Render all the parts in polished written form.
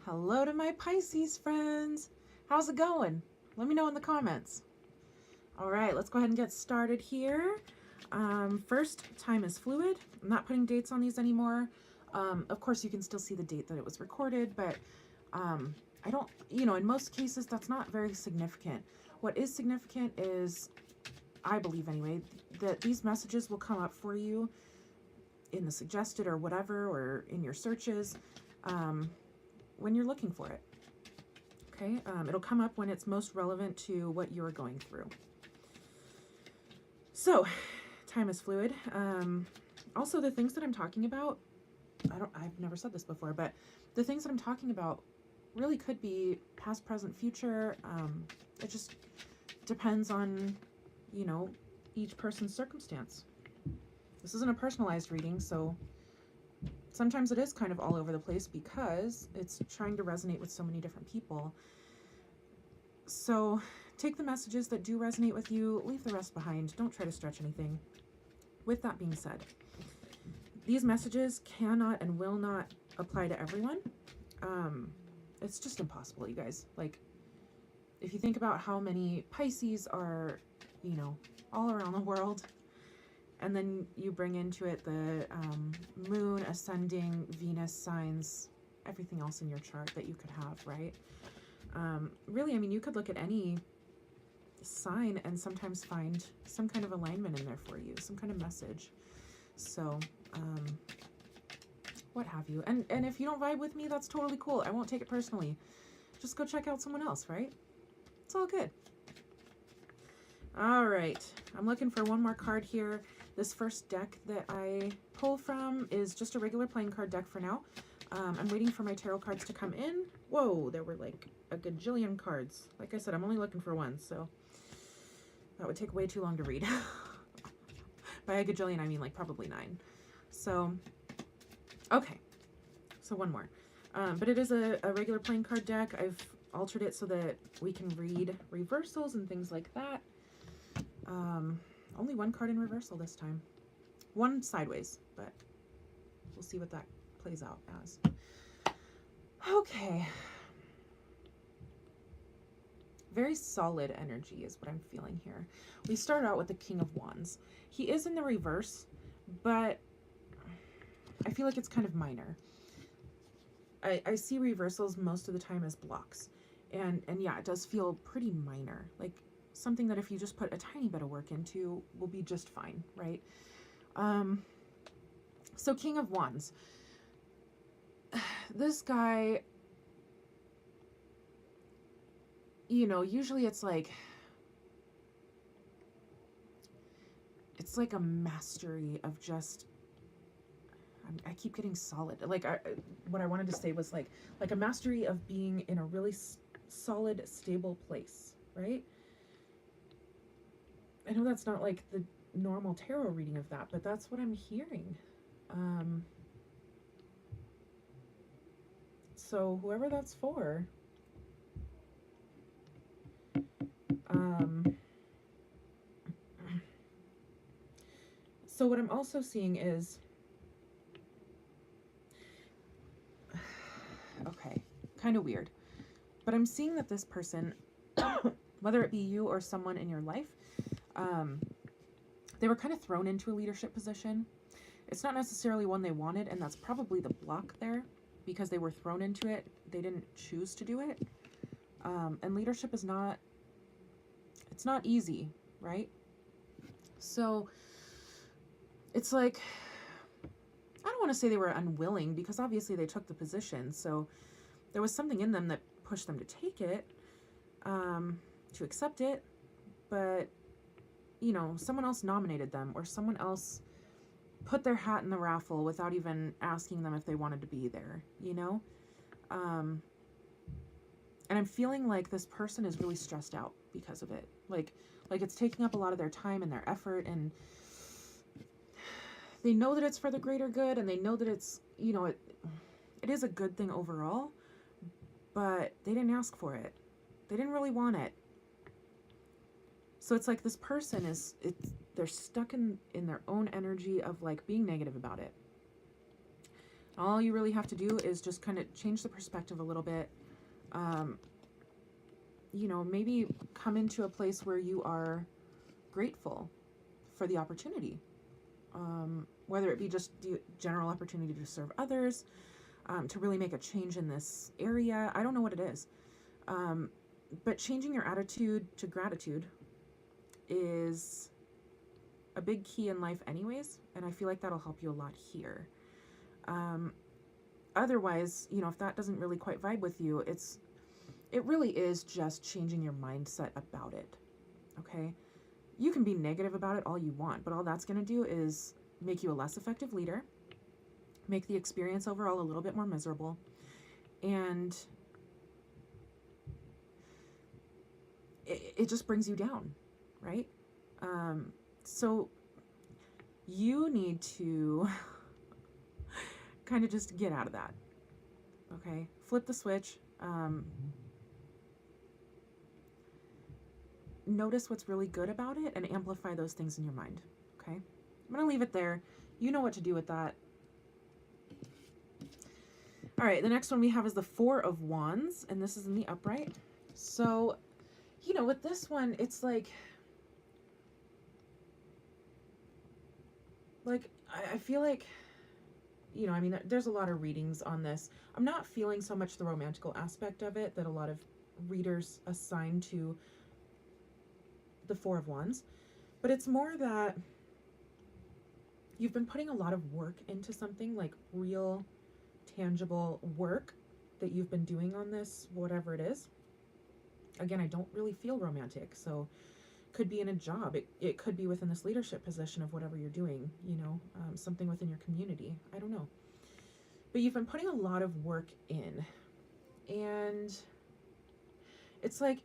Hello to my Pisces friends. How's it going? Let me know in the comments. All right, let's go ahead and get started here. First, time is fluid. I'm not putting dates on these anymore. Of course, you can still see the date that it was recorded, but I don't, in most cases, that's not very significant. What is significant is, I believe anyway, that these messages will come up for you in the suggested or whatever, or in your searches. When you're looking for it. Okay, it'll come up when it's most relevant to what you're going through. So, time is fluid. Also, the things that I'm talking about, I've never said this before, but the things that I'm talking about really could be past, present, future. It just depends on, each person's circumstance. This isn't a personalized reading, so sometimes it is kind of all over the place because it's trying to resonate with so many different people. So take the messages that do resonate with you, leave the rest behind. Don't try to stretch anything. With that being said, these messages cannot and will not apply to everyone. It's just impossible, you guys. Like, if you think about how many Pisces are, all around the world, and then you bring into it the moon, ascending, Venus signs, everything else in your chart that you could have, right? Really, I mean, you could look at any sign and sometimes find some kind of alignment in there for you, some kind of message. So, what have you. And if you don't vibe with me, that's totally cool. I won't take it personally. Just go check out someone else, right? It's all good. All right. I'm looking for one more card here. This first deck that I pull from is just a regular playing card deck for now. I'm waiting for my tarot cards to come in. Whoa, there were like a gajillion cards. Like I said, I'm only looking for one, so that would take way too long to read. By a gajillion, I mean like probably 9. So, okay. So one more. But it is a regular playing card deck. I've altered it so that we can read reversals and things like that. Only one card in reversal this time. One sideways, but we'll see what that plays out as. Okay. Very solid energy is what I'm feeling here. We start out with the King of Wands. He is in the reverse, but I feel like it's kind of minor. I see reversals most of the time as blocks. And yeah, it does feel pretty minor. Like, something that if you just put a tiny bit of work into will be just fine, right? So King of Wands. This guy, usually it's like a mastery of just, I keep getting solid. Like, what I wanted to say was like a mastery of being in a really solid, stable place, right? I know that's not like the normal tarot reading of that, but that's what I'm hearing. So whoever that's for, so what I'm also seeing is, okay, kind of weird, but I'm seeing that this person, whether it be you or someone in your life, they were kind of thrown into a leadership position. It's not necessarily one they wanted, and that's probably the block there, because they were thrown into it. They didn't choose to do it. And leadership is not, it's not easy, right? So it's like, I don't want to say they were unwilling, because obviously they took the position. So there was something in them that pushed them to take it, to accept it. But, someone else nominated them, or someone else put their hat in the raffle without even asking them if they wanted to be there, and I'm feeling like this person is really stressed out because of it. Like it's taking up a lot of their time and their effort, and they know that it's for the greater good, and they know that it's, it is a good thing overall, but they didn't ask for it. They didn't really want it. So it's like this person they're stuck in their own energy of like being negative about it. All you really have to do is just kind of change the perspective a little bit. You know, maybe come into a place where you are grateful for the opportunity. Whether it be just the general opportunity to serve others, to really make a change in this area. I don't know what it is. But changing your attitude to gratitude is a big key in life anyways, and I feel like that'll help you a lot here. Otherwise, you know, if that doesn't really quite vibe with you, it really is just changing your mindset about it, okay? You can be negative about it all you want, but all that's going to do is make you a less effective leader, make the experience overall a little bit more miserable, and it just brings you down, right? So you need to kind of just get out of that, okay? Flip the switch. Notice what's really good about it and amplify those things in your mind, okay? I'm going to leave it there. You know what to do with that. All right, the next one we have is the Four of Wands, and this is in the upright. So, you know, with this one, it's like I feel like, you know, I mean, there's a lot of readings on this. I'm not feeling so much the romantical aspect of it that a lot of readers assign to the Four of Wands, but it's more that you've been putting a lot of work into something, like real tangible work that you've been doing on this, whatever it is. Again, I don't really feel romantic, so could be in a job. It could be within this leadership position of whatever you're doing, you know, something within your community. I don't know. But you've been putting a lot of work in, and it's like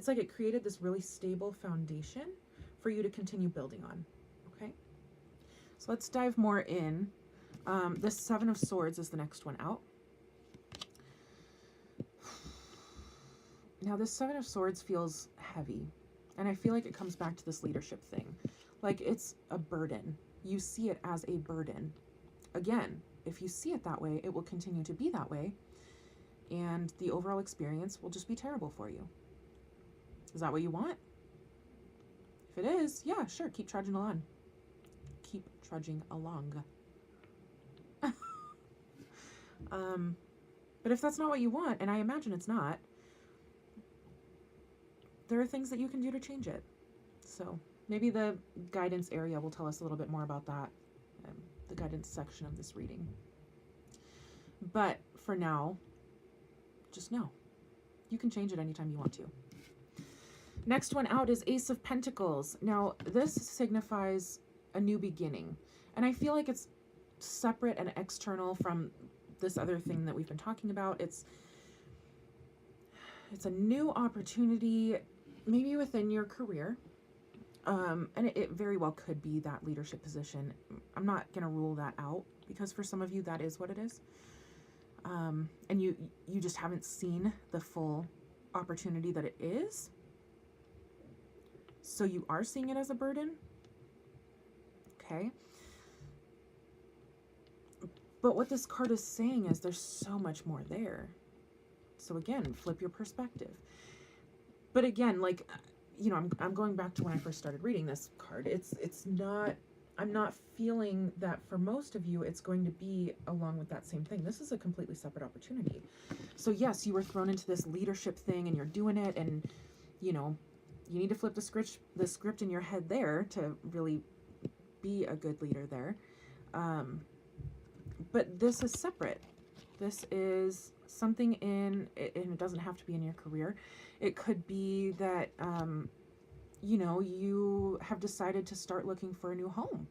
it created this really stable foundation for you to continue building on, okay? So let's dive more in. The Seven of Swords is the next one out. Now, this Seven of Swords feels heavy, and I feel like it comes back to this leadership thing. Like, it's a burden. You see it as a burden. Again, if you see it that way, it will continue to be that way, and the overall experience will just be terrible for you. Is that what you want? If it is, yeah, sure, keep trudging along. Keep trudging along. But if that's not what you want, and I imagine it's not, there are things that you can do to change it. So maybe the guidance area will tell us a little bit more about that, the guidance section of this reading. But for now, just know, you can change it anytime you want to. Next one out is Ace of Pentacles. Now, this signifies a new beginning, and I feel like it's separate and external from this other thing that we've been talking about. It's a new opportunity, maybe within your career, and it very well could be that leadership position. I'm not going to rule that out, because for some of you, that is what it is. And you just haven't seen the full opportunity that it is. So you are seeing it as a burden. Okay. But what this card is saying is there's so much more there. So again, flip your perspective. But again, like, you know, I'm going back to when I first started reading this card. It's not, I'm not feeling that for most of you, it's going to be along with that same thing. This is a completely separate opportunity. So yes, you were thrown into this leadership thing and you're doing it, and, you know, you need to flip the script in your head there to really be a good leader there. But this is separate. This is something and it doesn't have to be in your career. It could be that, you know, you have decided to start looking for a new home.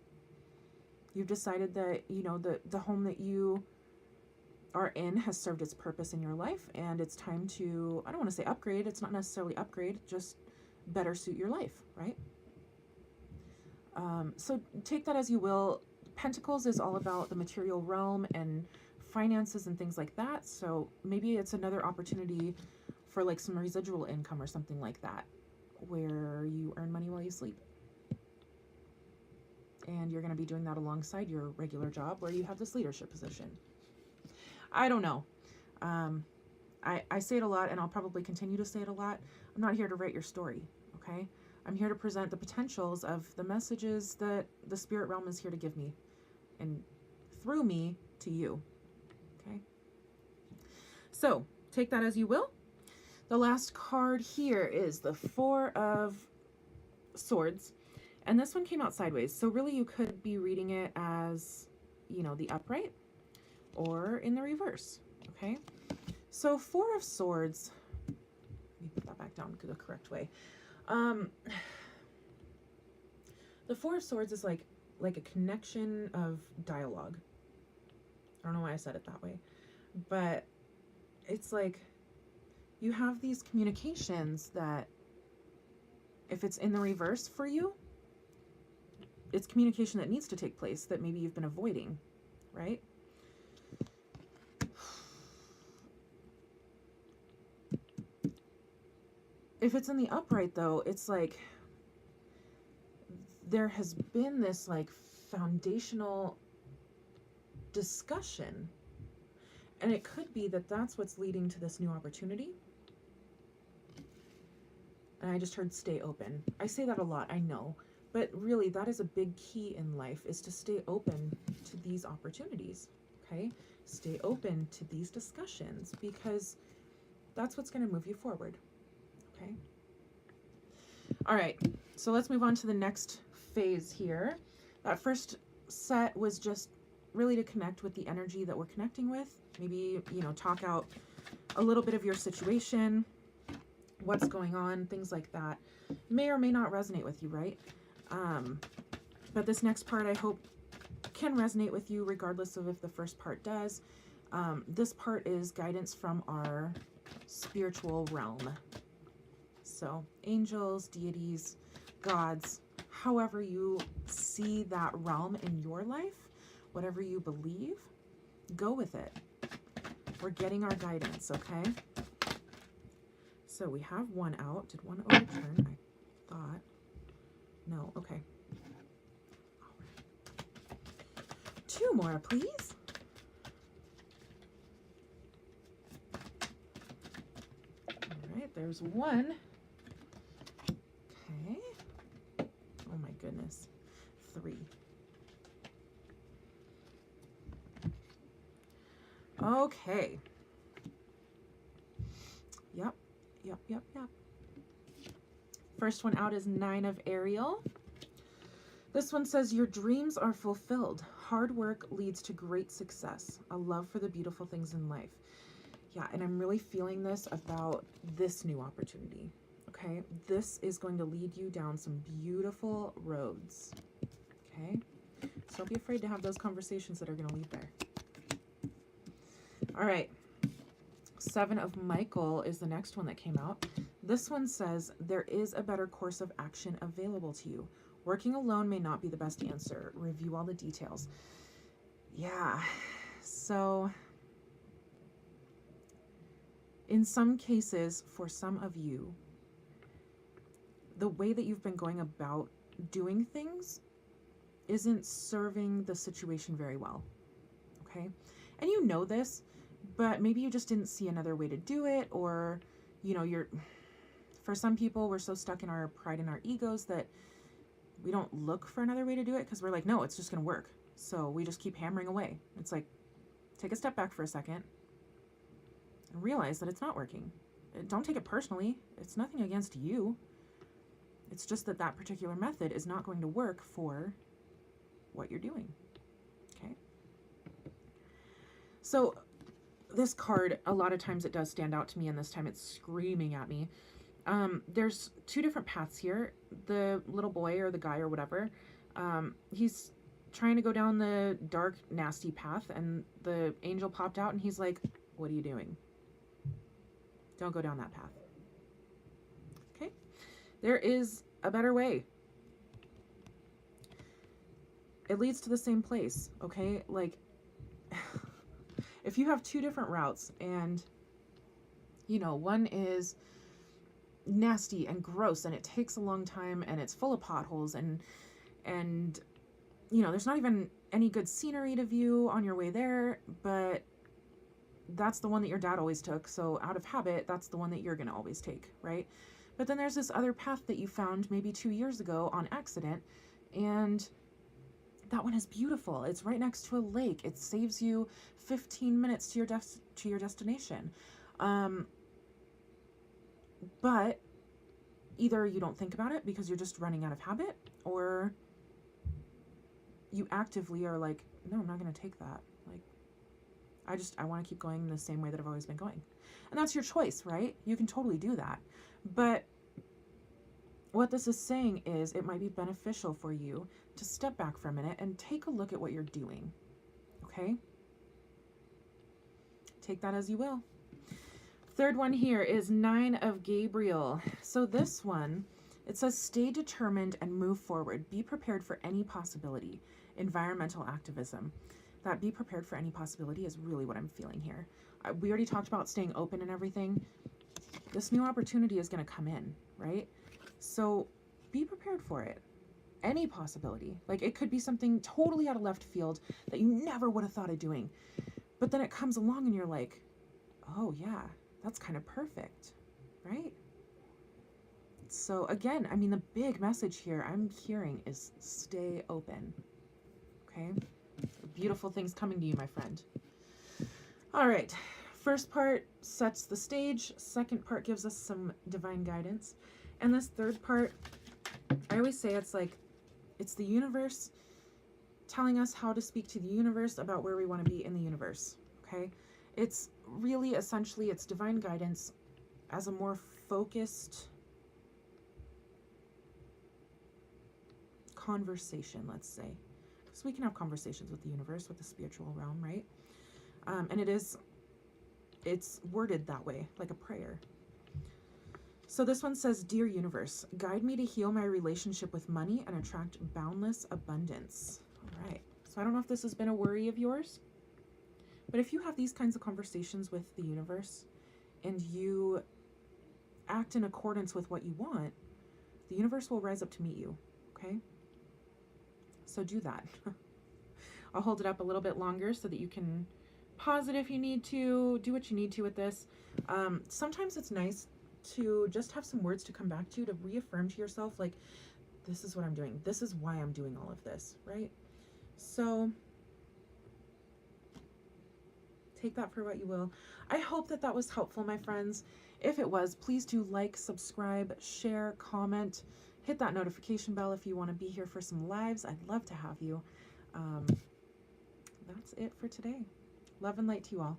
You've decided that, you know, the home that you are in has served its purpose in your life, and it's time to, I don't want to say upgrade. It's not necessarily upgrade, just better suit your life, right? So take that as you will. Pentacles is all about the material realm and finances and things like that. So maybe it's another opportunity for like some residual income or something like that, where you earn money while you sleep. And you're going to be doing that alongside your regular job where you have this leadership position. I don't know. I say it a lot, and I'll probably continue to say it a lot. I'm not here to write your story, okay? I'm here to present the potentials of the messages that the spirit realm is here to give me, and through me to you, okay? So take that as you will. The last card here is the Four of Swords, and this one came out sideways. So really you could be reading it as, you know, the upright or in the reverse, okay? So Four of Swords, let me put that back down the correct way. The Four of Swords is like a connection of dialogue. I don't know why I said it that way, but it's like you have these communications that if it's in the reverse for you, it's communication that needs to take place that maybe you've been avoiding, right? If it's in the upright though, it's like there has been this like foundational discussion, and it could be that that's what's leading to this new opportunity. And I just heard stay open. I say that a lot, I know, but really that is a big key in life, is to stay open to these opportunities, okay? Stay open to these discussions, because that's what's going to move you forward, okay? All right, so let's move on to the next phase here. That first set was just really to connect with the energy that we're connecting with. Maybe, you know, talk out a little bit of your situation, what's going on, things like that. May or may not resonate with you, right? But this next part I hope can resonate with you regardless of if the first part does. This part is guidance from our spiritual realm. So angels, deities, gods, however you see that realm in your life, whatever you believe, go with it. We're getting our guidance, okay? So we have one out. Did one overturn? I thought. No, okay. All right. Two more, please. All right, there's one. Okay. Oh my goodness. Three. Okay. Yep. First one out is Nine of Ariel. This one says, your dreams are fulfilled. Hard work leads to great success. A love for the beautiful things in life. Yeah, and I'm really feeling this about this new opportunity. Okay, this is going to lead you down some beautiful roads. Okay, so don't be afraid to have those conversations that are going to lead there. All right, Seven of Michael is the next one that came out. This one says, there is a better course of action available to you. Working alone may not be the best answer. Review all the details. Yeah, so in some cases, for some of you, the way that you've been going about doing things isn't serving the situation very well, okay? And you know this, but maybe you just didn't see another way to do it, or, you know, for some people, we're so stuck in our pride and our egos that we don't look for another way to do it because we're like, no, it's just going to work. So we just keep hammering away. It's like, take a step back for a second and realize that it's not working. Don't take it personally. It's nothing against you. It's just that that particular method is not going to work for what you're doing. Okay. So this card, a lot of times it does stand out to me, and this time it's screaming at me. There's two different paths here. The little boy or the guy or whatever, he's trying to go down the dark, nasty path, and the angel popped out and he's like, what are you doing? Don't go down that path. Okay. There is a better way. It leads to the same place. Okay. Like, if you have two different routes and, you know, one is nasty and gross and it takes a long time and it's full of potholes and you know, there's not even any good scenery to view on your way there, but that's the one that your dad always took. So out of habit, that's the one that you're going to always take, right? But then there's this other path that you found maybe 2 years ago on accident, and that one is beautiful. It's right next to a lake. It saves you 15 minutes to your destination. But either you don't think about it because you're just running out of habit, or you actively are like, no, I'm not going to take that. Like, I want to keep going the same way that I've always been going. And that's your choice, right? You can totally do that. But what this is saying is it might be beneficial for you to step back for a minute and take a look at what you're doing. Okay? Take that as you will. Third one here is 9 of Gabriel. So this one, it says, stay determined and move forward. Be prepared for any possibility. Environmental activism. That be prepared for any possibility is really what I'm feeling here. We already talked about staying open and everything. This new opportunity is going to come in, right? So be prepared for it. Any possibility. Like, it could be something totally out of left field that you never would have thought of doing. But then it comes along and you're like, oh yeah, that's kind of perfect, right? So again, I mean, the big message here I'm hearing is stay open, okay? Beautiful things coming to you, my friend. All right, first part sets the stage. Second part gives us some divine guidance. And this third part, I always say it's like, it's the universe telling us how to speak to the universe about where we want to be in the universe, okay? It's really, essentially, it's divine guidance as a more focused conversation, let's say. Because we can have conversations with the universe, with the spiritual realm, right? And it's worded that way, like a prayer. So this one says, Dear Universe, guide me to heal my relationship with money and attract boundless abundance. All right. So I don't know if this has been a worry of yours, but if you have these kinds of conversations with the universe and you act in accordance with what you want, the universe will rise up to meet you, okay? So do that. I'll hold it up a little bit longer so that you can pause it if you need to, do what you need to with this. Sometimes it's nice to just have some words to come back to reaffirm to yourself, like, this is what I'm doing. This is why I'm doing all of this, right? So take that for what you will. I hope that that was helpful, my friends. If it was, please do like, subscribe, share, comment, hit that notification bell if you want to be here for some lives. I'd love to have you. That's it for today. Love and light to you all.